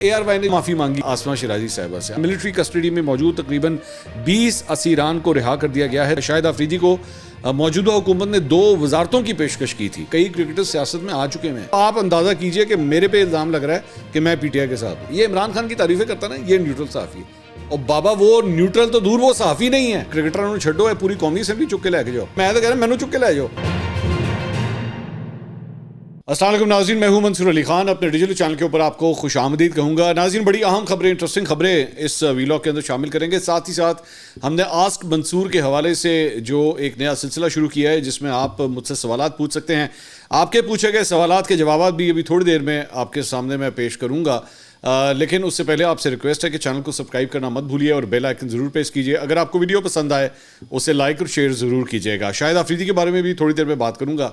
اے R Y نے معافی مانگی آسما شیرازی صاحبہ سے. ملٹری کسٹڈی میں موجود تقریباً 20 اسیران کو رہا کر دیا گیا ہے. شاہد آفریدی کو موجودہ حکومت نے 2 وزارتوں کی پیشکش کی تھی. کئی کرکٹر سیاست میں آ چکے ہیں. آپ اندازہ کیجئے کہ میرے پہ الزام لگ رہا ہے کہ میں پی ٹی آئی کے ساتھ ہوں. یہ عمران خان کی تعریفیں کرتا نا, یہ نیوٹرل صحافی ہے. اور بابا وہ نیوٹرل تو دور, وہ صحافی نہیں ہے. کرکٹروں نے چھڈو ہے, پوری قومی اسمبلی چک کے لے کے جاؤ. میں تو کہہ رہا ہوں مینوں چک کے لے جاؤ. السلام علیکم ناظرین, میں ہوں منصور علی خان. اپنے ڈیجیٹل چینل کے اوپر آپ کو خوش آمدید کہوں گا. ناظرین, بڑی اہم خبریں, انٹرسٹنگ خبریں اس ویلاگ کے اندر شامل کریں گے. ساتھ ہی ساتھ ہم نے آسک منصور کے حوالے سے جو ایک نیا سلسلہ شروع کیا ہے, جس میں آپ مجھ سے سوالات پوچھ سکتے ہیں. آپ کے پوچھے گئے سوالات کے جوابات بھی ابھی تھوڑی دیر میں آپ کے سامنے میں پیش کروں گا. لیکن اس سے پہلے آپ سے ریکویسٹ ہے کہ چینل کو سبسکرائب کرنا مت بھولیے اور بیل آئکن ضرور پریس کیجیے. اگر آپ کو ویڈیو پسند آئے اسے لائک اور شیئر ضرور کیجیے گا. شاہد آفریدی کے بارے میں بھی تھوڑی دیر میں بات کروں گا,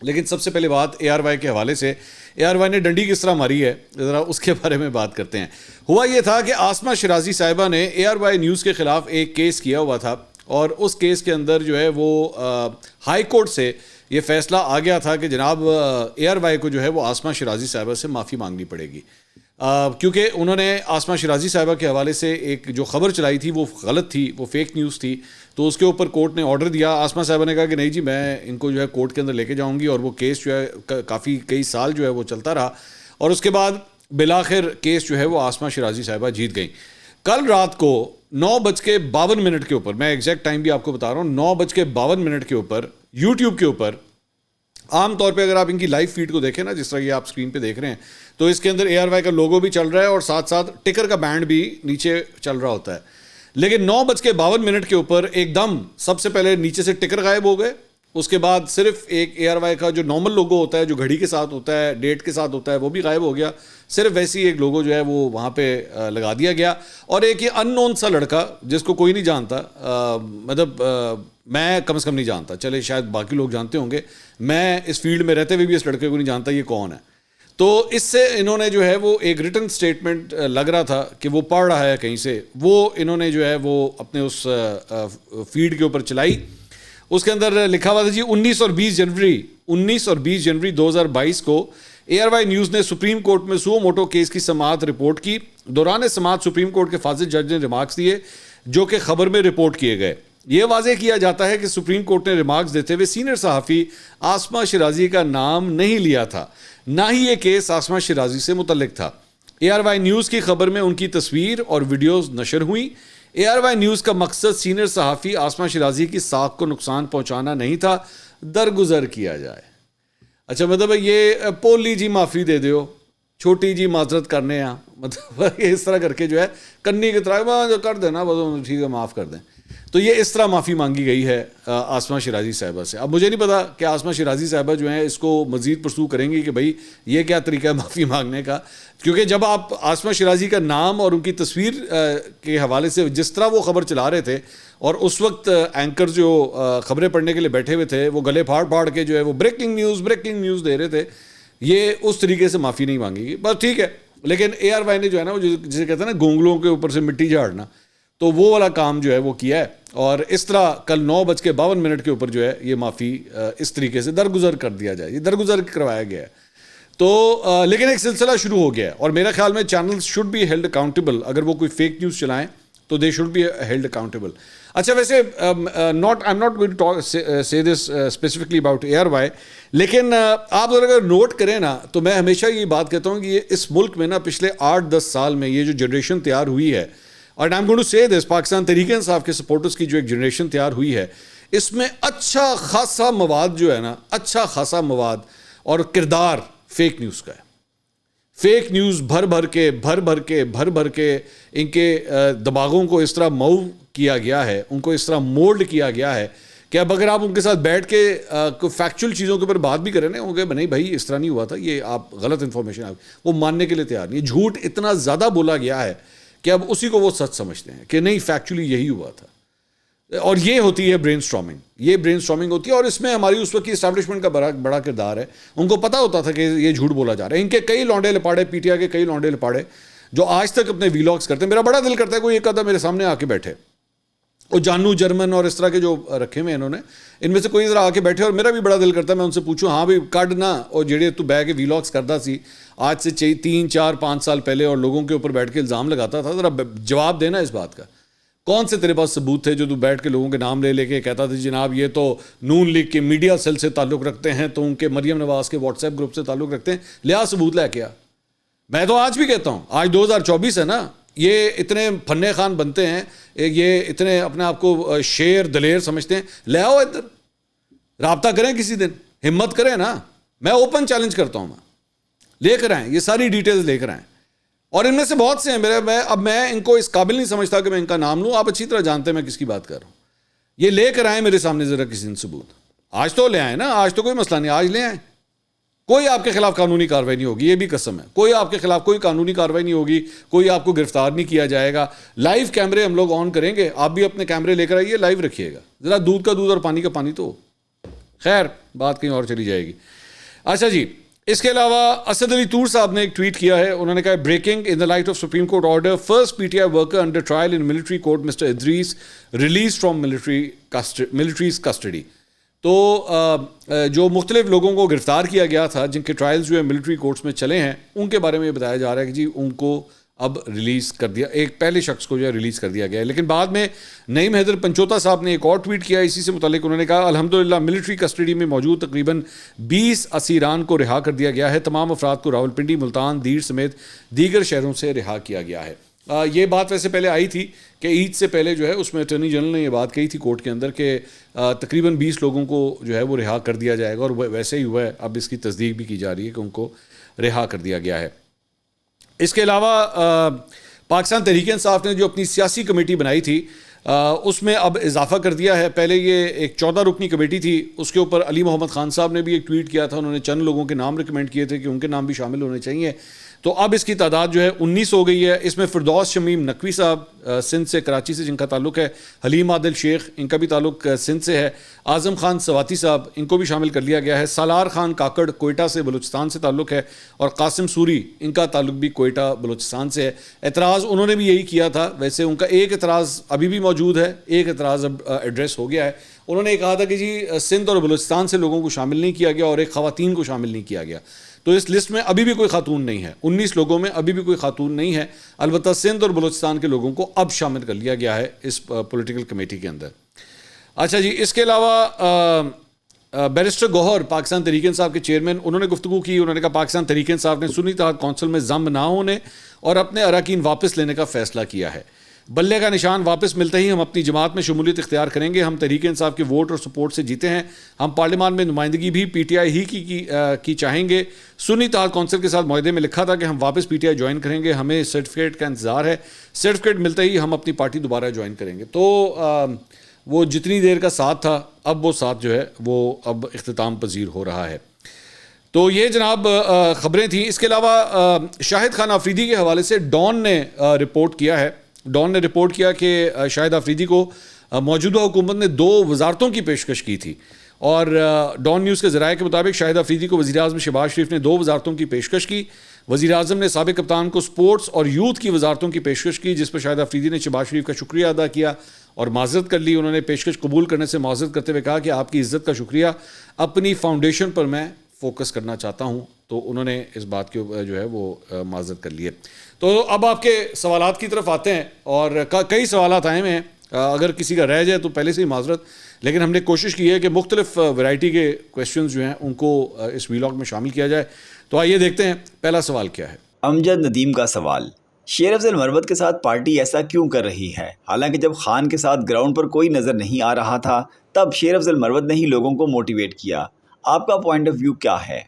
لیکن سب سے پہلے بات اے آر وائی کے حوالے سے. اے آر وائی نے ڈنڈی کس طرح ماری ہے, ذرا اس کے بارے میں بات کرتے ہیں. ہوا یہ تھا کہ آسما شیرازی صاحبہ نے اے آر وائی نیوز کے خلاف ایک کیس کیا ہوا تھا, اور اس کیس کے اندر جو ہے وہ ہائی کورٹ سے یہ فیصلہ آ گیا تھا کہ جناب اے آر وائی کو جو ہے وہ آسما شیرازی صاحبہ سے معافی مانگنی پڑے گی, کیونکہ انہوں نے آسما شیرازی صاحبہ کے حوالے سے ایک جو خبر چلائی تھی وہ غلط تھی, وہ فیک نیوز تھی. تو اس کے اوپر کورٹ نے آرڈر دیا. آسما صاحبہ نے کہا کہ نہیں جی, میں ان کو جو ہے کورٹ کے اندر لے کے جاؤں گی, اور وہ کیس جو ہے کئی سال جو ہے وہ چلتا رہا, اور اس کے بعد بالآخر کیس جو ہے وہ آسما شیرازی صاحبہ جیت گئیں. کل رات کو 9:52 کے اوپر, میں ایگزیکٹ ٹائم بھی آپ کو بتا رہا ہوں, 9:52 کے اوپر یوٹیوب کے اوپر, عام طور پہ اگر آپ ان کی لائیو فیڈ کو دیکھیں نا, جس طرح یہ آپ اسکرین پہ دیکھ رہے ہیں, تو اس کے اندر اے آر وائی کا لوگو بھی چل رہا ہے اور ساتھ ساتھ ٹکر کا بینڈ بھی نیچے چل رہا ہوتا ہے. لیکن 9:52 کے اوپر ایک دم سب سے پہلے نیچے سے ٹکر غائب ہو گئے. اس کے بعد صرف ایک اے آر وائی کا جو نارمل لوگو ہوتا ہے, جو گھڑی کے ساتھ ہوتا ہے, ڈیٹ کے ساتھ ہوتا ہے, وہ بھی غائب ہو گیا. صرف ویسی ایک لوگو جو ہے وہ وہاں پہ لگا دیا گیا. اور ایک یہ ان نون سا لڑکا جس کو کوئی نہیں جانتا, مطلب میں کم از کم نہیں جانتا, چلے شاید باقی لوگ جانتے ہوں گے, میں اس فیلڈ میں رہتے ہوئے بھی اس لڑکے کو نہیں جانتا یہ کون ہے. تو اس سے انہوں نے جو ہے وہ ایک ریٹن سٹیٹمنٹ لگ رہا تھا کہ وہ پڑھ رہا ہے کہیں سے, وہ انہوں نے جو ہے وہ اپنے اس فیڈ کے اوپر چلائی. اس کے اندر لکھا ہوا تھا جی 19 اور 20 جنوری 2022 کو اے آر وائی نیوز نے سپریم کورٹ میں سو موٹو کیس کی سماعت رپورٹ کی. دوران سماعت سپریم کورٹ کے فاضل جج نے ریمارکس دیے جو کہ خبر میں رپورٹ کیے گئے. یہ واضح کیا جاتا ہے کہ سپریم کورٹ نے ریمارکس دیتے ہوئے سینئر صحافی آسما شیرازی کا نام نہیں لیا تھا, نہ ہی یہ کیس آسما شیرازی سے متعلق تھا. اے آر وائی نیوز کی خبر میں ان کی تصویر اور ویڈیوز نشر ہوئیں. اے آر وائی نیوز کا مقصد سینئر صحافی آسما شیرازی کی ساکھ کو نقصان پہنچانا نہیں تھا, درگزر کیا جائے. اچھا, مطلب یہ پولی جی معافی دے دیو, چھوٹی جی معذرت کرنے ہیں, مطلب اس طرح کر کے جو ہے کنی کی طرح کر دینا, بس ٹھیک ہے معاف کر دیں. تو یہ اس طرح معافی مانگی گئی ہے آسما شیرازی صاحبہ سے. اب مجھے نہیں پتا کہ آسما شیرازی صاحبہ جو ہیں اس کو مزید پرسو کریں گی کہ بھائی یہ کیا طریقہ ہے معافی مانگنے کا, کیونکہ جب آپ آسما شیرازی کا نام اور ان کی تصویر کے حوالے سے جس طرح وہ خبر چلا رہے تھے, اور اس وقت اینکر جو خبریں پڑھنے کے لیے بیٹھے ہوئے تھے وہ گلے پھاڑ کے جو ہے وہ بریکنگ نیوز دے رہے تھے, یہ اس طریقے سے معافی نہیں مانگی گی. بس ٹھیک ہے, لیکن اے آر وائی نے جو ہے نا وہ جسے کہتے ہیں نا گونگلوں کے اوپر سے مٹی جھاڑنا, تو وہ والا کام جو ہے وہ کیا ہے. اور اس طرح کل 9:52 کے اوپر جو ہے یہ معافی اس طریقے سے درگزر کر دیا جائے, یہ درگزر کروایا گیا ہے. تو لیکن ایک سلسلہ شروع ہو گیا ہے, اور میرا خیال میں channels should be held accountable. اگر وہ کوئی فیک نیوز چلائیں تو they should be held accountable. اچھا, ویسے I am not going to say this specifically about A R Y, لیکن آپ اگر نوٹ کریں نا تو میں ہمیشہ یہ بات کہتا ہوں کہ یہ اس ملک میں نا پچھلے 8-10 سال میں یہ جو جنریشن تیار ہوئی ہے, اور آئی ایم گوئنگ ٹو سے دس, پاکستان تحریک انصاف کے سپورٹرز کی جو ایک جنریشن تیار ہوئی ہے, اس میں اچھا خاصا مواد جو ہے نا, اچھا خاصا مواد اور کردار فیک نیوز کا ہے. فیک نیوز بھر بھر کے ان کے دماغوں کو اس طرح مؤ کیا گیا ہے, ان کو اس طرح مولڈ کیا گیا ہے کہ اب اگر آپ ان کے ساتھ بیٹھ کے کوئی فیکچوئل چیزوں کے اوپر بات بھی کریں نا, ہوں گے نہیں بھائی اس طرح نہیں ہوا تھا, یہ آپ غلط انفارمیشن, وہ ماننے کے لیے تیار نہیں. جھوٹ اتنا زیادہ بولا گیا ہے کہ اب اسی کو وہ سچ سمجھتے ہیں کہ نہیں فیکچولی یہی ہوا تھا. اور یہ ہوتی ہے برین اسٹارمنگ ہوتی ہے, اور اس میں ہماری اس وقت کی اسٹیبلشمنٹ کا بڑا کردار ہے. ان کو پتا ہوتا تھا کہ یہ جھوٹ بولا جا رہا ہے. ان کے کئی لونڈے لپاڑے, پی ٹی آئی کے کئی لونڈے لپاڑے جو آج تک اپنے ویلاگس کرتے ہیں, میرا بڑا دل کرتا ہے کوئی ایک آدھا میرے سامنے آ کے بیٹھے وہ جانو جرمن اور اس طرح کے جو رکھے ہوئے انہوں نے, ان میں سے کوئی ذرا آ کے بیٹھے اور میرا بھی بڑا دل کرتا ہے میں ان سے پوچھوں ہاں بھائی کڈ نا اور جڑے تو بہ کے ویلاگس کرتا سی آج سے 3 4 5 سال پہلے اور لوگوں کے اوپر بیٹھ کے الزام لگاتا تھا, ذرا جواب دینا اس بات کا. کون سے تیرے پاس ثبوت تھے جو تو بیٹھ کے لوگوں کے نام لے کے کہتا تھا جناب یہ تو نون لیگ کے میڈیا سیل سے تعلق رکھتے ہیں, تو ان کے مریم نواز کے واٹس ایپ گروپ سے تعلق رکھتے ہیں, لیا ثبوت لے کے آ. میں تو آج بھی کہتا ہوں, آج 2024 ہے نا, یہ اتنے فنے خان بنتے ہیں, یہ اتنے اپنے آپ کو شیر دلیر سمجھتے ہیں, لے آؤ ادھر رابطہ کریں کسی دن, ہمت کریں نا. میں اوپن چیلنج کرتا ہوں, لے کر آئیں یہ ساری ڈیٹیلز لے کر آئیں. اور ان میں سے بہت سے ہیں میں ان کو اس قابل نہیں سمجھتا کہ میں ان کا نام لوں, آپ اچھی طرح جانتے ہیں میں کس کی بات کر رہا ہوں. یہ لے کر آئیں میرے سامنے ذرا کسی دن ثبوت. آج تو لے آئیں نا, آج تو کوئی مسئلہ نہیں, آج لے آئیں. کوئی آپ کے خلاف قانونی کارروائی نہیں ہوگی, یہ بھی قسم ہے, کوئی آپ کے خلاف کوئی قانونی کارروائی نہیں ہوگی, کوئی آپ کو گرفتار نہیں کیا جائے گا. لائیو کیمرے ہم لوگ آن کریں گے, آپ بھی اپنے کیمرے لے کر آئیے, لائیو رکھیے گا, ذرا دودھ کا دودھ اور پانی کا پانی تو. خیر بات کہیں اور چلی جائے گی. اچھا جی, اس کے علاوہ اسد علی طور صاحب نے ایک ٹویٹ کیا ہے, انہوں نے کہا breaking in the light of supreme court order, first P T I worker under trial in military court mister Idris release from military's custody. تو جو مختلف لوگوں کو گرفتار کیا گیا تھا جن کے ٹرائلز جو ہے ملٹری کورٹس میں چلے ہیں, ان کے بارے میں یہ بتایا جا رہا ہے کہ جی ان کو اب ریلیز کر دیا, ایک پہلے شخص کو جو ہے ریلیز کر دیا گیا ہے. لیکن بعد میں نعیم حیدر پنچوتا صاحب نے ایک اور ٹویٹ کیا اسی سے متعلق, انہوں نے کہا الحمدللہ ملٹری کسٹڈی میں موجود تقریباً 20 اسیران کو رہا کر دیا گیا ہے, تمام افراد کو راولپنڈی, ملتان, دیر سمیت دیگر شہروں سے رہا کیا گیا ہے. یہ بات ویسے پہلے آئی تھی کہ عید سے پہلے جو ہے اس میں اٹارنی جنرل نے یہ بات کہی تھی کورٹ کے اندر کہ تقریباً 20 لوگوں کو جو ہے وہ رہا کر دیا جائے گا, اور ویسے ہی ہوا ہے. اب اس کی تصدیق بھی کی جا رہی ہے کہ ان کو رہا کر دیا گیا ہے. اس کے علاوہ پاکستان تحریک انصاف نے جو اپنی سیاسی کمیٹی بنائی تھی اس میں اب اضافہ کر دیا ہے. پہلے یہ ایک 14 رکنی کمیٹی تھی, اس کے اوپر علی محمد خان صاحب نے بھی ایک ٹویٹ کیا تھا, انہوں نے چند لوگوں کے نام ریکمینڈ کیے تھے کہ ان کے نام بھی شامل ہونے چاہیے. تو اب اس کی تعداد جو ہے 19 ہو گئی ہے. اس میں فردوس شمیم نقوی صاحب سندھ سے, کراچی سے جن کا تعلق ہے, حلیم عادل شیخ ان کا بھی تعلق سندھ سے ہے, اعظم خان سواتی صاحب ان کو بھی شامل کر لیا گیا ہے, سالار خان کاکڑ کوئٹہ سے بلوچستان سے تعلق ہے, اور قاسم سوری ان کا تعلق بھی کوئٹہ بلوچستان سے ہے. اعتراض انہوں نے بھی یہی کیا تھا, ویسے ان کا ایک اعتراض ابھی بھی موجود ہے, ایک اعتراض اب ایڈریس ہو گیا ہے. انہوں نے یہ کہا تھا کہ جی سندھ اور بلوچستان سے لوگوں کو شامل نہیں کیا گیا اور ایک خواتین کو شامل نہیں کیا گیا. تو اس لسٹ میں ابھی بھی کوئی خاتون نہیں ہے, 19 لوگوں میں ابھی بھی کوئی خاتون نہیں ہے. البتہ سندھ اور بلوچستان کے لوگوں کو اب شامل کر لیا گیا ہے اس پولیٹیکل کمیٹی کے اندر. اچھا جی, اس کے علاوہ بیرسٹر گوہر پاکستان تحریک انصاف کے چیئرمین, انہوں نے گفتگو کی. انہوں نے کہا پاکستان تحریک انصاف نے سنی اتحاد کونسل میں ضم نہ ہونے اور اپنے اراکین واپس لینے کا فیصلہ کیا ہے. بلے کا نشان واپس ملتے ہی ہم اپنی جماعت میں شمولیت اختیار کریں گے. ہم تحریک انصاف کے ووٹ اور سپورٹ سے جیتے ہیں. ہم پارلیمان میں نمائندگی بھی پی ٹی آئی ہی کی چاہیں گے. سنی اتحاد کونسل کے ساتھ معاہدے میں لکھا تھا کہ ہم واپس پی ٹی آئی جوائن کریں گے. ہمیں سرٹیفکیٹ کا انتظار ہے, سرٹیفکیٹ ملتے ہی ہم اپنی پارٹی دوبارہ جوائن کریں گے. تو وہ جتنی دیر کا ساتھ تھا اب وہ ساتھ جو ہے وہ اب اختتام پذیر ہو رہا ہے. تو یہ جناب خبریں تھیں. اس کے علاوہ شاہد خان آفریدی کے حوالے سے ڈان نے رپورٹ کیا ہے. ڈان نے رپورٹ کیا کہ شاہد آفریدی کو موجودہ حکومت نے 2 وزارتوں کی پیشکش کی تھی, اور ڈان نیوز کے ذرائع کے مطابق شاہد آفریدی کو وزیر اعظم شہباز شریف نے 2 وزارتوں کی پیشکش کی. وزیر اعظم نے سابق کپتان کو سپورٹس اور یوتھ کی وزارتوں کی پیشکش کی, جس پر شاہد آفریدی نے شہباز شریف کا شکریہ ادا کیا اور معذرت کر لی. انہوں نے پیشکش قبول کرنے سے معذرت کرتے ہوئے کہا کہ آپ کی عزت کا شکریہ, اپنی فاؤنڈیشن پر میں فوکس کرنا چاہتا ہوں. تو انہوں نے اس بات کے جو ہے وہ معذرت کر لی ہے. تو اب آپ کے سوالات کی طرف آتے ہیں, اور کئی سوالات آئے ہوئے ہیں. اگر کسی کا رہ جائے تو پہلے سے ہی معذرت, لیکن ہم نے کوشش کی ہے کہ مختلف ورائٹی کے کویشچنز جو ہیں ان کو اس ویلاگ میں شامل کیا جائے. تو آئیے دیکھتے ہیں پہلا سوال کیا ہے. امجد ندیم کا سوال, شیر افضل مروت کے ساتھ پارٹی ایسا کیوں کر رہی ہے؟ حالانکہ جب خان کے ساتھ گراؤنڈ پر کوئی نظر نہیں آ رہا تھا تب شیر افضل مروت نے ہی لوگوں کو موٹیویٹ کیا. آپ کا پوائنٹ آف ویو کیا ہے؟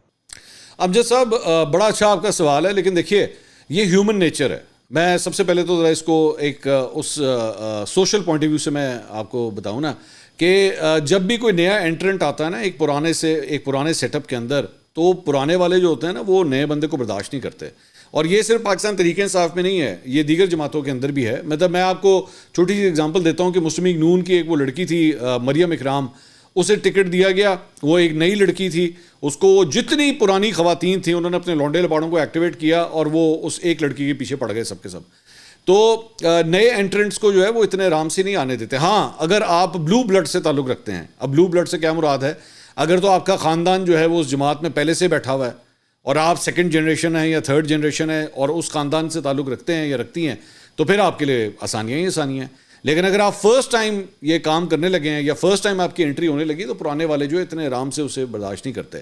امجد صاحب بڑا اچھا آپ کا سوال ہے, لیکن دیکھیے یہ ہیومن نیچر ہے. میں سب سے پہلے تو ذرا اس کو ایک اس سوشل پوائنٹ آف ویو سے میں آپ کو بتاؤں نا کہ جب بھی کوئی نیا انٹرنٹ آتا ہے نا ایک پرانے سیٹ اپ کے اندر, تو پرانے والے جو ہوتے ہیں نا وہ نئے بندے کو برداشت نہیں کرتے. اور یہ صرف پاکستان تحریک انصاف میں نہیں ہے, یہ دیگر جماعتوں کے اندر بھی ہے. مطلب میں آپ کو چھوٹی سی اگزامپل دیتا ہوں کہ مسلم لیگ نون کی ایک وہ لڑکی تھی مریم اکرام, اسے ٹکٹ دیا گیا, وہ ایک نئی لڑکی تھی, اس کو جتنی پرانی خواتین تھیں انہوں نے اپنے لونڈے لباڑوں کو ایکٹیویٹ کیا اور وہ اس ایک لڑکی کے پیچھے پڑ گئے سب کے سب. تو نئے انٹرنٹس کو جو ہے وہ اتنے آرام سے نہیں آنے دیتے. ہاں اگر آپ بلو بلڈ سے تعلق رکھتے ہیں, اب بلو بلڈ سے کیا مراد ہے, اگر تو آپ کا خاندان جو ہے وہ اس جماعت میں پہلے سے بیٹھا ہوا ہے اور آپ سیکنڈ جنریشن ہیں یا تھرڈ جنریشن ہے اور اس خاندان سے تعلق رکھتے ہیں یا رکھتی ہیں, تو پھر آپ کے لیے آسانیاں ہی آسانیاں ہیں. لیکن اگر آپ فرسٹ ٹائم یہ کام کرنے لگے ہیں یا فرسٹ ٹائم آپ کی انٹری ہونے لگی, تو پرانے والے جو اتنے آرام سے اسے برداشت نہیں کرتے.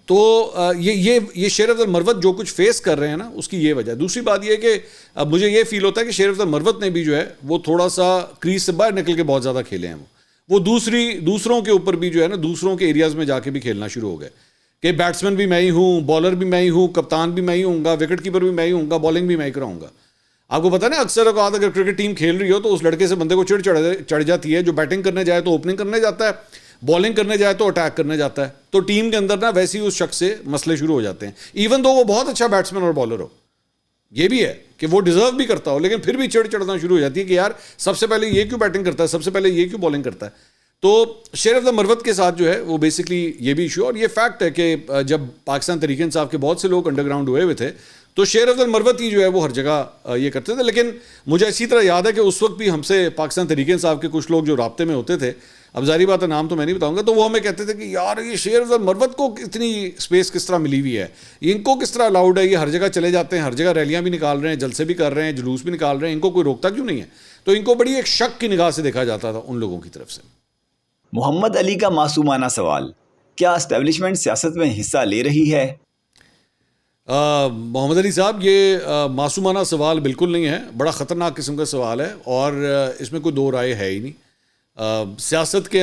تو یہ شیر افضل مروت جو کچھ فیس کر رہے ہیں نا, اس کی یہ وجہ. دوسری بات یہ ہے کہ اب مجھے یہ فیل ہوتا ہے کہ شیر افضل مروت نے بھی جو ہے وہ تھوڑا سا کریز سے باہر نکل کے بہت زیادہ کھیلے ہیں. وہ دوسروں کے اوپر بھی جو ہے نا, دوسروں کے ایریاز میں جا کے بھی کھیلنا شروع ہو گئے کہ بیٹسمین بھی میں ہی ہوں, بالر بھی میں ہی ہوں, کپتان بھی میں ہی ہوں گا, وکٹ کیپر بھی میں ہی ہوں گا, بالنگ بھی میں ہی کراؤں گا. آپ کو پتا نا اکثر اوقات اگر کرکٹ ٹیم کھیل رہی ہو تو اس لڑکے سے بندے کو چڑھ جاتی ہے جو بیٹنگ کرنے جائے تو اوپننگ کرنے جاتا ہے, بالنگ کرنے جائے تو اٹیک کرنے جاتا ہے. تو ٹیم کے اندر نا ویسے ہی اس شخص سے مسئلے شروع ہو جاتے ہیں, ایون دو وہ بہت اچھا بیٹسمین اور بالر ہو. یہ بھی ہے کہ وہ ڈیزرو بھی کرتا ہو, لیکن پھر بھی چڑھنا شروع ہو جاتی ہے کہ یار سب سے پہلے یہ کیوں بیٹنگ کرتا ہے, سب سے پہلے یہ کیوں بالنگ کرتا ہے. تو شیر افضل مروت کے ساتھ جو ہے وہ بیسکلی یہ بھی ایشو. اور یہ فیکٹ ہے کہ جب پاکستان تحریک انصاف کے بہت سے لوگ انڈر گراؤنڈ ہوئے تھے تو شیر افضل مروت ہی جو ہے وہ ہر جگہ یہ کرتے تھے. لیکن مجھے اسی طرح یاد ہے کہ اس وقت بھی ہم سے پاکستان تحریک انصاف کے کچھ لوگ جو رابطے میں ہوتے تھے, اب ظاہری بات ہے نام تو میں نہیں بتاؤں گا, تو وہ ہمیں کہتے تھے کہ یار یہ شیر افضل مروت کو اتنی اسپیس کس طرح ملی ہوئی ہے, ان کو کس طرح الاؤڈ ہے, یہ ہر جگہ چلے جاتے ہیں, ہر جگہ ریلیاں بھی نکال رہے ہیں, جلسے بھی کر رہے ہیں, جلوس بھی نکال رہے ہیں, ان کو کوئی روکتا کیوں نہیں ہے. تو ان کو بڑی ایک شک کی نگاہ سے دیکھا جاتا تھا ان لوگوں کی طرف سے. محمد علی کا معصومانہ سوال, کیا اسٹیبلشمنٹ سیاست میں حصہ لے رہی ہے؟ محمد علی صاحب, یہ معصومانہ سوال بالکل نہیں ہے, بڑا خطرناک قسم کا سوال ہے اور اس میں کوئی دو رائے ہے ہی نہیں. سیاست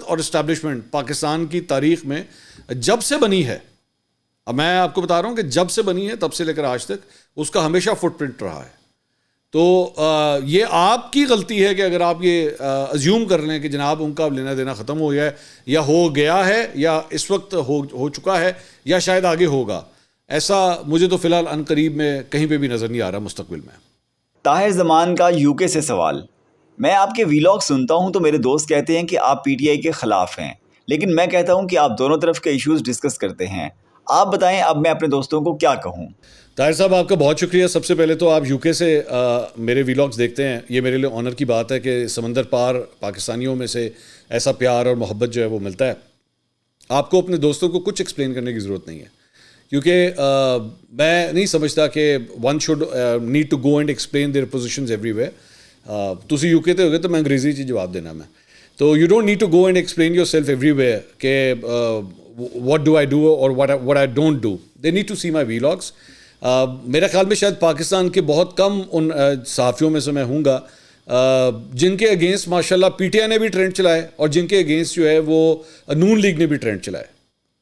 اور اسٹیبلشمنٹ پاکستان کی تاریخ میں جب سے بنی ہے, اب میں آپ کو بتا رہا ہوں کہ جب سے بنی ہے تب سے لے کر آج تک اس کا ہمیشہ فٹ پرنٹ رہا ہے. تو یہ آپ کی غلطی ہے کہ اگر آپ یہ ازیوم کر لیں کہ جناب ان کا لینا دینا ختم ہو گیا ہے یا ہو گیا ہے یا اس وقت ہو چکا ہے یا شاید آگے ہوگا. ایسا مجھے تو فی الحال ان قریب میں کہیں پہ بھی نظر نہیں آ رہا مستقبل میں. طاہر زمان کا یو کے سے سوال, میں آپ کے ویلاگ سنتا ہوں تو میرے دوست کہتے ہیں کہ آپ پی ٹی آئی کے خلاف ہیں, لیکن میں کہتا ہوں کہ آپ دونوں طرف کے ایشوز ڈسکس کرتے ہیں. آپ بتائیں اب میں اپنے دوستوں کو کیا کہوں؟ طاہر صاحب آپ کا بہت شکریہ. سب سے پہلے تو آپ یو کے سے میرے ویلاگز دیکھتے ہیں, یہ میرے لیے آنر کی بات ہے کہ سمندر پار پاکستانیوں میں سے ایسا پیار اور محبت جو ہے وہ ملتا ہے. آپ کو اپنے دوستوں کو کچھ ایکسپلین کرنے کی ضرورت نہیں ہے, کیونکہ میں نہیں سمجھتا کہ one should need to go and explain their positions everywhere. تسی یو کے تے ہو گئے تو میں انگریزی چ جواب دینا میں, تو you don't need to go and explain yourself everywhere کہ واٹ ڈو آئی ڈو اور what I don't do. They need to see my vlogs. میرے خیال میں شاید پاکستان کے بہت کم ان صحافیوں میں سے میں ہوں گا جن کے اگینسٹ ماشاء اللہ پی ٹی آئی نے بھی ٹرینڈ چلائے اور جن کے اگینسٹ جو ہے وہ نون لیگ نے بھی ٹرینڈ چلائے.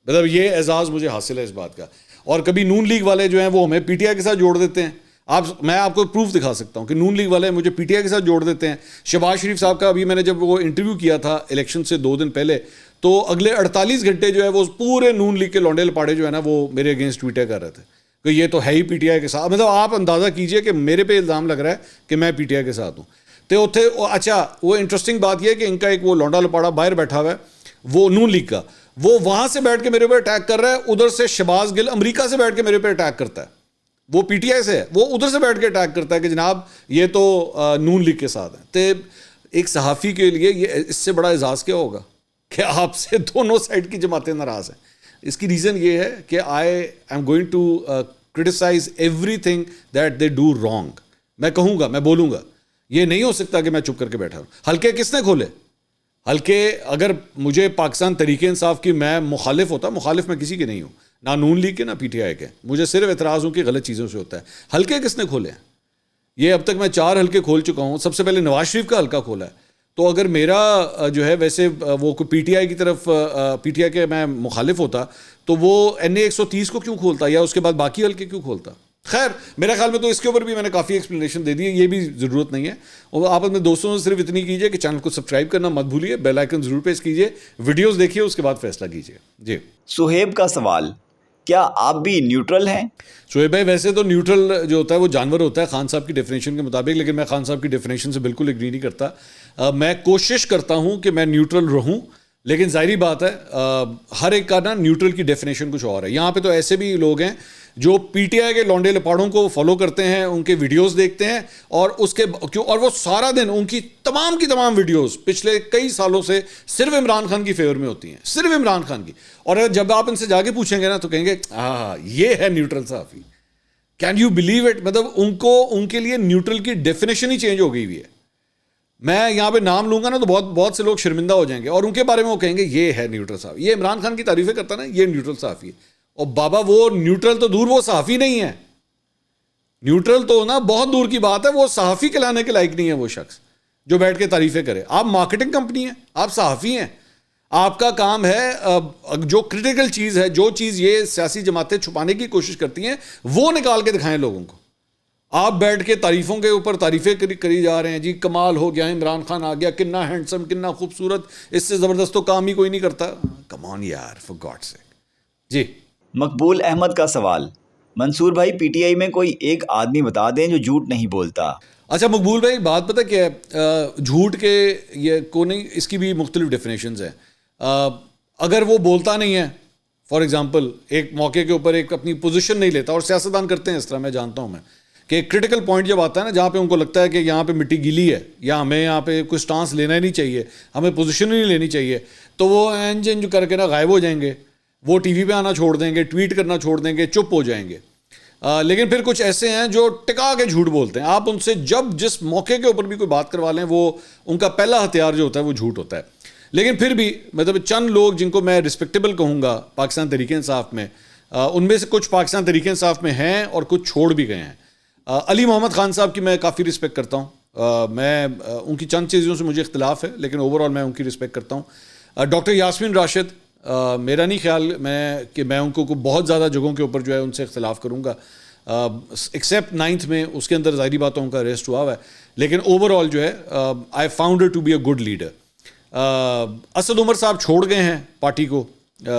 مطلب یہ اعزاز مجھے حاصل ہے اس بات کا. اور کبھی نون لیگ والے جو ہیں وہ ہمیں پی ٹی آئی کے ساتھ جوڑ دیتے ہیں. میں آپ کو پروف دکھا سکتا ہوں کہ نون لیگ والے مجھے پی ٹی آئی کے ساتھ جوڑ دیتے ہیں. شہباز شریف صاحب کا ابھی میں نے جب وہ انٹرویو کیا تھا الیکشن سے 2 دن پہلے, تو اگلے 48 گھنٹے جو ہے وہ پورے نون لیگ کے لونڈے لپاڑے جو ہے نا وہ میرے اگینسٹ ٹویٹر کر رہے تھے کہ یہ تو ہے ہی پی ٹی آئی کے ساتھ. مطلب آپ اندازہ کیجئے کہ میرے پہ الزام لگ رہا ہے کہ میں پی ٹی آئی کے ساتھ ہوں. تو اتنے اچھا وہ انٹرسٹنگ بات یہ ہے کہ ان کا ایک وہ لونڈا لپاڑا باہر بیٹھا ہوا ہے وہ نون لیگ کا, وہ وہاں سے بیٹھ کے میرے پہ اٹیک کر رہا ہے, ادھر سے شہباز گل امریکہ سے بیٹھ کے میرے پہ اٹیک کرتا ہے. وہ پی ٹی آئی سے ہے, وہ ادھر سے بیٹھ کے اٹیک کرتا ہے کہ جناب یہ تو نون لیگ کے ساتھ ہے. تو ایک صحافی کے لیے یہ اس سے بڑا اعزاز کیا ہوگا کہ آپ سے دونوں سائڈ کی جماعتیں ناراض ہیں. اس کی ریزن یہ ہے کہ I am going to criticise everything that they do wrong. میں کہوں گا, میں بولوں گا. یہ نہیں ہو سکتا کہ میں چپ کر کے بیٹھا ہوں. حلقے کس نے کھولے؟ حلقے اگر مجھے پاکستان تحریک انصاف کی میں مخالف ہوتا, مخالف میں کسی کے نہیں ہوں, نہ نون لیگ کے نہ پی ٹی آئی کے, مجھے صرف اعتراض ہوں کہ غلط چیزوں سے ہوتا ہے. حلقے کس نے کھولے ہیں؟ یہ اب تک میں 4 حلقے کھول چکا ہوں. سب سے پہلے نواز شریف کا حلقہ کھولا ہے. تو اگر میرا جو ہے ویسے وہ پی ٹی آئی کی طرف پی ٹی آئی کے میں مخالف ہوتا تو وہ این اے 130 کو کیوں کھولتا یا اس کے بعد باقی حلقے کیوں کھولتا؟ خیر میرے خیال میں تو اس کے اوپر بھی میں نے کافی ایکسپلینیشن دے دی ہے, یہ بھی ضرورت نہیں ہے. اور آپ اپنے دوستوں سے صرف اتنی کیجئے کہ چینل کو سبسکرائب کرنا مت بھولیے, بیل آئیکن ضرور پریس کیجئے, ویڈیوز دیکھیے, اس کے بعد فیصلہ کیجئے. جی سہیب کا سوال, کیا آپ بھی نیوٹرل ہیں؟ شعیب بھائی ویسے تو نیوٹرل جو ہوتا ہے وہ جانور ہوتا ہے خان صاحب کی ڈیفینیشن کے مطابق, لیکن میں خان صاحب کی ڈیفینیشن سے بالکل ایگری نہیں کرتا. میں کوشش کرتا ہوں کہ میں نیوٹرل رہوں, لیکن ظاہری بات ہے ہر ایک کا نا نیوٹرل کی ڈیفینیشن کچھ اور ہے. یہاں پہ تو ایسے بھی لوگ ہیں جو پی ٹی آئی کے لونڈے لپاڑوں کو فالو کرتے ہیں, ان کے ویڈیوز دیکھتے ہیں, اور اور وہ سارا دن ان کی تمام ویڈیوز پچھلے کئی سالوں سے صرف عمران خان کی فیور میں ہوتی ہیں, صرف عمران خان کی. اور جب آپ ان سے جا کے پوچھیں گے نا تو کہیں گے ہاں یہ ہے نیوٹرل صحافی. Can you believe it? مطلب ان کے لیے نیوٹرل کی ڈیفینیشن ہی چینج ہو گئی ہوئی ہے. میں یہاں پہ نام لوں گا نا تو بہت سے لوگ شرمندہ ہو جائیں گے, اور ان کے بارے میں وہ کہیں گے یہ ہے نیوٹرل صحافی. یہ عمران خان کی تعریفیں کرتا نا, یہ نیوٹرل صحافی ہے. اور بابا وہ نیوٹرل تو دور, وہ صحافی نہیں ہے. نیوٹرل تو نا بہت دور کی بات ہے, وہ صحافی کہلانے کے لائق نہیں ہے وہ شخص جو بیٹھ کے تعریفیں کرے. آپ مارکیٹنگ کمپنی ہیں, آپ صحافی ہیں. آپ کا کام ہے جو کرٹیکل چیز ہے, جو چیز یہ سیاسی جماعتیں چھپانے کی کوشش کرتی ہیں, وہ نکال کے دکھائیں لوگوں کو. آپ بیٹھ کے تعریفوں کے اوپر تعریفیں کری جا رہے ہیں, جی کمال ہو گیا, عمران خان آ گیا, کتنا ہینڈسم, کتنا خوبصورت, اس سے زبردست تو کام ہی کوئی نہیں کرتا. کم آن یار, فار گاڈ سیک. جی مقبول احمد کا سوال. منصور بھائی, پی ٹی آئی میں کوئی ایک آدمی بتا دیں جو جھوٹ نہیں بولتا. اچھا مقبول بھائی, بات پتہ کیا ہے, جھوٹ کے یہ کو نہیں, اس کی بھی مختلف ڈیفینیشنز ہیں. اگر وہ بولتا نہیں ہے, فار ایگزامپل ایک موقع کے اوپر ایک اپنی پوزیشن نہیں لیتا, اور سیاستدان کرتے ہیں اس طرح, میں جانتا ہوں میں, کہ ایک کرٹیکل پوائنٹ جب آتا ہے نا جہاں پہ ان کو لگتا ہے کہ یہاں پہ مٹی گیلی ہے, یا ہمیں یہاں پہ کوئی سٹانس لینا ہی نہیں چاہیے, ہمیں پوزیشن ہی نہیں لینی چاہیے, تو وہ انج کر کے نا غائب ہو جائیں گے. وہ ٹی وی پہ آنا چھوڑ دیں گے, ٹویٹ کرنا چھوڑ دیں گے, چپ ہو جائیں گے. لیکن پھر کچھ ایسے ہیں جو ٹکا کے جھوٹ بولتے ہیں. آپ ان سے جب جس موقع کے اوپر بھی کوئی بات کروا لیں, وہ ان کا پہلا ہتھیار جو ہوتا ہے وہ جھوٹ ہوتا ہے. لیکن پھر بھی مطلب چند لوگ جن کو میں رسپیکٹیبل کہوں گا پاکستان تحریک انصاف میں, ان میں سے کچھ پاکستان تحریک انصاف میں ہیں اور کچھ چھوڑ بھی گئے ہیں. علی محمد خان صاحب کی میں کافی رسپیکٹ کرتا ہوں. میں ان کی چند چیزوں سے مجھے اختلاف ہے, لیکن اوور آل میں ان کی رسپیکٹ کرتا ہوں. ڈاکٹر یاسمین راشد, میرا نہیں خیال کہ میں ان کو بہت زیادہ جگہوں کے اوپر جو ہے ان سے اختلاف کروں گا, ایکسیپٹ 9th میں, اس کے اندر ظاہری باتوں ان کا ریسٹ ہوا ہے. لیکن اوور آل جو ہے I found her to be a good leader. Asad Umar صاحب چھوڑ گئے ہیں پارٹی کو,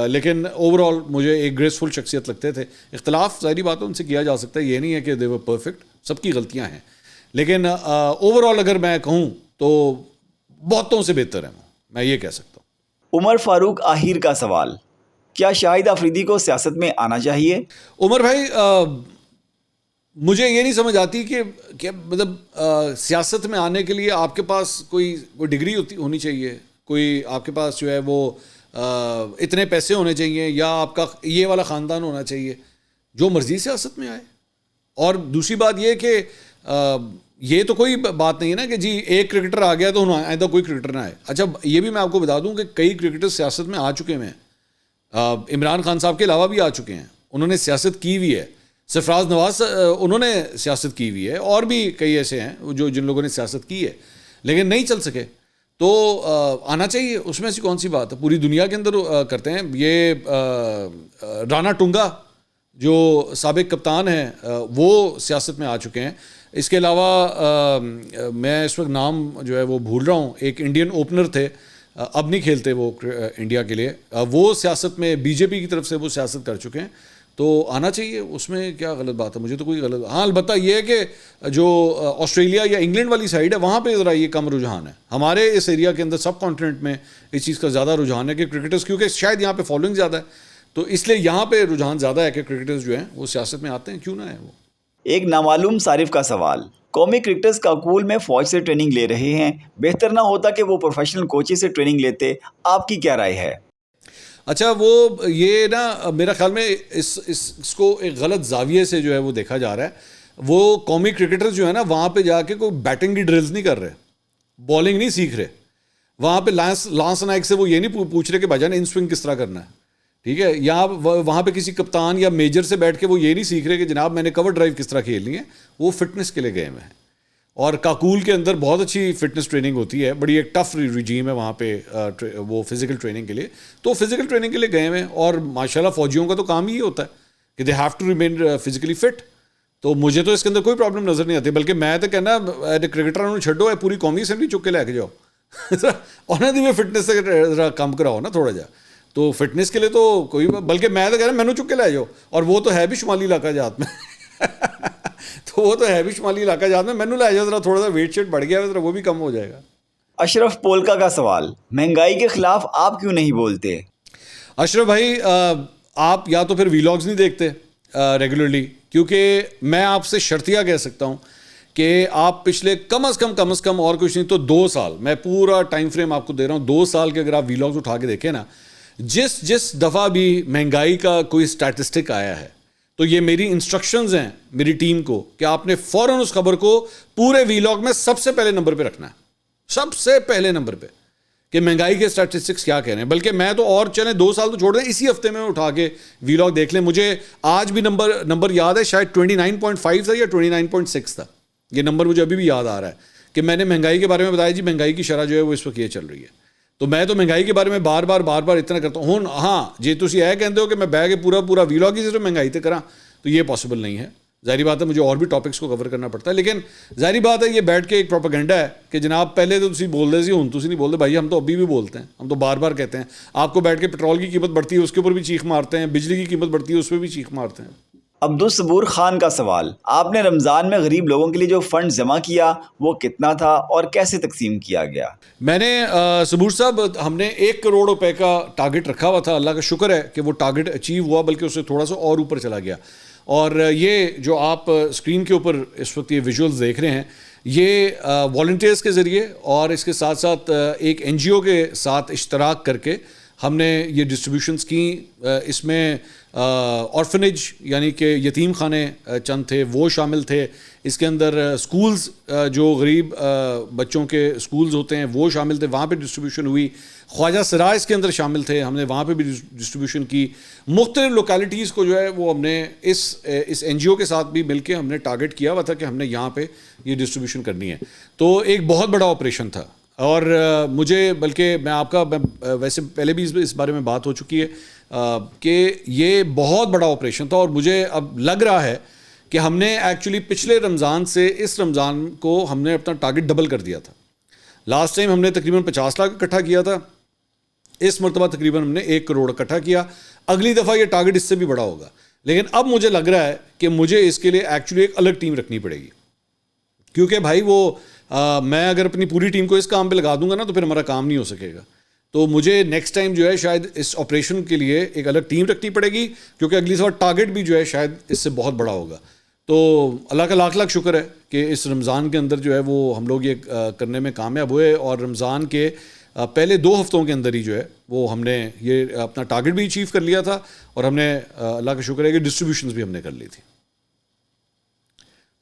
لیکن اوور آل مجھے ایک گریسفل شخصیت لگتے تھے. اختلاف ظاہری بات ہے ان سے کیا جا سکتا ہے, یہ نہیں ہے کہ دے ور پرفیکٹ, سب کی غلطیاں ہیں, لیکن اوور آل اگر میں کہوں تو بہتوں سے بہتر ہیں, میں یہ کہہ سکتا ہوں. عمر فاروق آہیر کا سوال. کیا شاہد آفریدی کو سیاست میں آنا چاہیے؟ عمر بھائی, مجھے یہ نہیں سمجھ آتی کہ مطلب سیاست میں آنے کے لیے آپ کے پاس کوئی ڈگری ہونی چاہیے, کوئی آپ کے پاس جو ہے وہ اتنے پیسے ہونے چاہیے, یا آپ کا یہ والا خاندان ہونا چاہیے. جو مرضی سیاست میں آئے. اور دوسری بات یہ کہ یہ تو کوئی بات نہیں ہے نا کہ جی ایک کرکٹر آ گیا تو آئندہ کوئی کرکٹر نہ آئے. اچھا یہ بھی میں آپ کو بتا دوں کہ کئی کرکٹر سیاست میں آ چکے ہیں, عمران خان صاحب کے علاوہ بھی آ چکے ہیں, انہوں نے سیاست کی ہوئی ہے. سرفراز نواز انہوں نے سیاست کی ہوئی ہے, اور بھی کئی ایسے ہیں جن لوگوں نے سیاست کی ہے لیکن نہیں چل سکے. تو آنا چاہیے, اس میں ایسی کون سی بات ہے, پوری دنیا کے اندر کرتے ہیں. یہ رانا ٹنگا جو سابق کپتان ہیں وہ سیاست میں آ چکے ہیں. اس کے علاوہ میں اس وقت نام جو ہے وہ بھول رہا ہوں, ایک انڈین اوپنر تھے, اب نہیں کھیلتے وہ انڈیا کے لیے, وہ سیاست میں بی جے پی کی طرف سے وہ سیاست کر چکے ہیں. تو آنا چاہیے, اس میں کیا غلط بات ہے, مجھے تو کوئی غلط. ہاں البتہ یہ ہے کہ جو آسٹریلیا یا انگلینڈ والی سائڈ ہے وہاں پہ ذرا یہ کم رجحان ہے. ہمارے اس ایریا کے اندر سب کانٹیننٹ میں اس چیز کا زیادہ رجحان ہے کہ کرکٹرز, کیونکہ شاید یہاں پہ فالوئنگ زیادہ ہے, تو اس لیے یہاں پہ رجحان زیادہ ہے کہ کرکٹرز جو ہیں وہ سیاست میں آتے ہیں, کیوں نہ ہے وہ. ایک نامعلوم صارف کا سوال. قومی کرکٹرز کاکول میں فوج سے ٹریننگ لے رہے ہیں, بہتر نہ ہوتا کہ وہ پروفیشنل کوچز سے ٹریننگ لیتے؟ آپ کی کیا رائے ہے؟ اچھا وہ یہ نا میرا خیال میں اس کو ایک غلط زاویے سے جو ہے وہ دیکھا جا رہا ہے. وہ قومی کرکٹر جو ہے نا وہاں پہ جا کے کوئی بیٹنگ کی ڈرلز نہیں کر رہے, بالنگ نہیں سیکھ رہے. وہاں پہ لانس نائک سے وہ یہ نہیں پوچھ رہے کہ بھائی جان ان سوئنگ کس طرح کرنا ہے, ٹھیک ہے. یا وہاں پہ کسی کپتان یا میجر سے بیٹھ کے وہ یہ نہیں سیکھ رہے کہ جناب میں نے کور ڈرائیو کس طرح کھیلنی ہے. وہ فٹنس کے لیے گئے ہوئے ہیں, اور کاکول کے اندر بہت اچھی فٹنس ٹریننگ ہوتی ہے, بڑی ایک ٹف ریجیم ہے وہاں پہ وہ فزیکل ٹریننگ کے لیے. تو فزیکل ٹریننگ کے لیے گئے ہوئے ہیں, اور ماشاءاللہ فوجیوں کا تو کام ہی ہوتا ہے کہ they have to remain physically fit. تو مجھے تو اس کے اندر کوئی پرابلم نظر نہیں آتی, بلکہ میں تو کہنا کرکٹر نے چھڈو, پوری قومی اسمبلی چک کے لے کے جاؤ, انہیں بھی فٹنس سے ذرا کم کراؤ نا تھوڑا جا. تو فٹنس کے لیے تو کوئی, بلکہ میں تو کہہ رہا ہوں مینو چک کے لے جاؤ, اور وہ تو ہے بھی شمالی علاقہ جات میں تو وہ تو ہے بھی شمالی علاقہ جات میں, مینو لے جاؤ ذرا, تھوڑا سا ویٹ شیٹ بڑھ گیا ہے ذرا, وہ بھی کم ہو جائے گا. اشرف پولکا کا سوال، مہنگائی کے خلاف آپ کیوں نہیں بولتے؟ اشرف بھائی آپ یا تو پھر ویلاگز نہیں دیکھتے ریگولرلی، کیونکہ میں آپ سے شرطیہ کہہ سکتا ہوں کہ آپ پچھلے کم از کم اور کچھ نہیں تو 2 سال، میں پورا ٹائم فریم آپ کو دے رہا ہوں، 2 سال کے اگر آپ ویلاگز اٹھا کے دیکھیں نا، جس دفعہ بھی مہنگائی کا کوئی اسٹیٹسٹک آیا ہے تو یہ میری انسٹرکشنز ہیں میری ٹیم کو کہ آپ نے فوراً اس خبر کو پورے ویلاگ میں سب سے پہلے نمبر پہ رکھنا ہے، سب سے پہلے نمبر پہ، کہ مہنگائی کے اسٹیٹسٹکس کیا کہہ رہے ہیں۔ بلکہ میں تو اور چلیں 2 سال تو چھوڑ دیں، اسی ہفتے میں اٹھا کے ویلاگ دیکھ لیں، مجھے آج بھی نمبر یاد ہے، شاید 29.5 تھا یا 29.6 تھا، یہ نمبر مجھے ابھی بھی یاد آ رہا ہے کہ میں نے مہنگائی کے بارے میں بتایا جی مہنگائی کی شرح جو ہے وہ اس وقت یہ چل رہی ہے۔ تو میں تو مہنگائی کے بارے میں بار بار اتنا کرتا ہوں۔ ہاں جی تسی یہ کہتے ہو کہ میں بہ کے پورا ویلاگ ہی صرف مہنگائی تے کراں تو یہ پاسبل نہیں ہے، ظاہری بات ہے مجھے اور بھی ٹاپکس کو کور کرنا پڑتا ہے، لیکن ظاہری بات ہے یہ بیٹھ کے ایک پروپیگنڈا ہے کہ جناب پہلے تو تسی بول دے سی ہن تسی نہیں بولتے، بھائی ہم تو ابھی بھی بولتے ہیں، ہم تو بار کہتے ہیں، آپ کو بیٹھ کے پٹرول کی قیمت بڑھتی ہے اس کے اوپر بھی چیخ مارتے ہیں، بجلی کی قیمت بڑھتی ہے اس پہ بھی چیخ مارتے ہیں۔ عبدالصبور خان کا سوال، آپ نے رمضان میں غریب لوگوں کے لیے جو فنڈ جمع کیا وہ کتنا تھا اور کیسے تقسیم کیا گیا؟ میں نے صبور صاحب ہم نے 1 کروڑ روپے کا ٹارگٹ رکھا ہوا تھا، اللہ کا شکر ہے کہ وہ ٹارگٹ اچیو ہوا، بلکہ اس سے تھوڑا سا اور اوپر چلا گیا۔ اور یہ جو آپ اسکرین کے اوپر اس وقت یہ ویژولز دیکھ رہے ہیں یہ والنٹیئرس کے ذریعے اور اس کے ساتھ ساتھ ایک NGO کے ساتھ اشتراک کر کے ہم نے یہ ڈسٹریبیوشنز کی۔ اس میں آرفنیج یعنی کہ یتیم خانے چند تھے وہ شامل تھے، اس کے اندر اسکولز جو غریب بچوں کے اسکولز ہوتے ہیں وہ شامل تھے، وہاں پہ ڈسٹریبیوشن ہوئی، خواجہ سرا اس کے اندر شامل تھے، ہم نے وہاں پہ بھی ڈسٹریبیوشن کی، مختلف لوکیلٹیز کو جو ہے وہ ہم نے اس NGO کے ساتھ بھی مل کے ہم نے ٹارگٹ کیا ہوا تھا کہ ہم نے یہاں پہ یہ ڈسٹریبیوشن کرنی ہے۔ تو ایک بہت بڑا آپریشن تھا، اور مجھے بلکہ میں آپ کا ویسے پہلے بھی اس بارے میں بات ہو چکی ہے کہ یہ بہت بڑا آپریشن تھا، اور مجھے اب لگ رہا ہے کہ ہم نے ایکچولی پچھلے رمضان سے اس رمضان کو ہم نے اپنا ٹارگٹ ڈبل کر دیا تھا۔ لاسٹ ٹائم ہم نے تقریباً 50 لاکھ اکٹھا کیا تھا، اس مرتبہ تقریباً ہم نے 1 کروڑ اکٹھا کیا، اگلی دفعہ یہ ٹارگٹ اس سے بھی بڑا ہوگا، لیکن اب مجھے لگ رہا ہے کہ مجھے اس کے لیے ایکچولی ایک الگ ٹیم رکھنی پڑے گی، کیونکہ بھائی وہ میں اگر اپنی پوری ٹیم کو اس کام پہ لگا دوں گا نا تو پھر ہمارا کام نہیں ہو سکے گا۔ تو مجھے نیکسٹ ٹائم جو ہے شاید اس آپریشن کے لیے ایک الگ ٹیم رکھنی پڑے گی، کیونکہ اگلی دفعہ ٹارگٹ بھی جو ہے شاید اس سے بہت بڑا ہوگا۔ تو اللہ کا لاکھ شکر ہے کہ اس رمضان کے اندر جو ہے وہ ہم لوگ یہ کرنے میں کامیاب ہوئے، اور رمضان کے پہلے 2 ہفتوں کے اندر ہی جو ہے وہ ہم نے یہ اپنا ٹارگٹ بھی اچیو کر لیا تھا، اور ہم نے اللہ کا شکر ہے کہ ڈسٹریبیوشنز بھی ہم نے کر لی تھی۔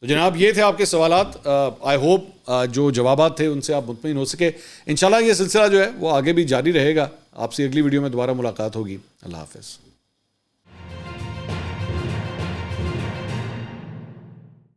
تو جناب یہ تھے آپ کے سوالات، آئی ہوپ جو جوابات تھے ان سے آپ مطمئن ہو سکے۔ انشاءاللہ یہ سلسلہ جو ہے وہ آگے بھی جاری رہے گا، آپ سے اگلی ویڈیو میں دوبارہ ملاقات ہوگی۔ اللہ حافظ۔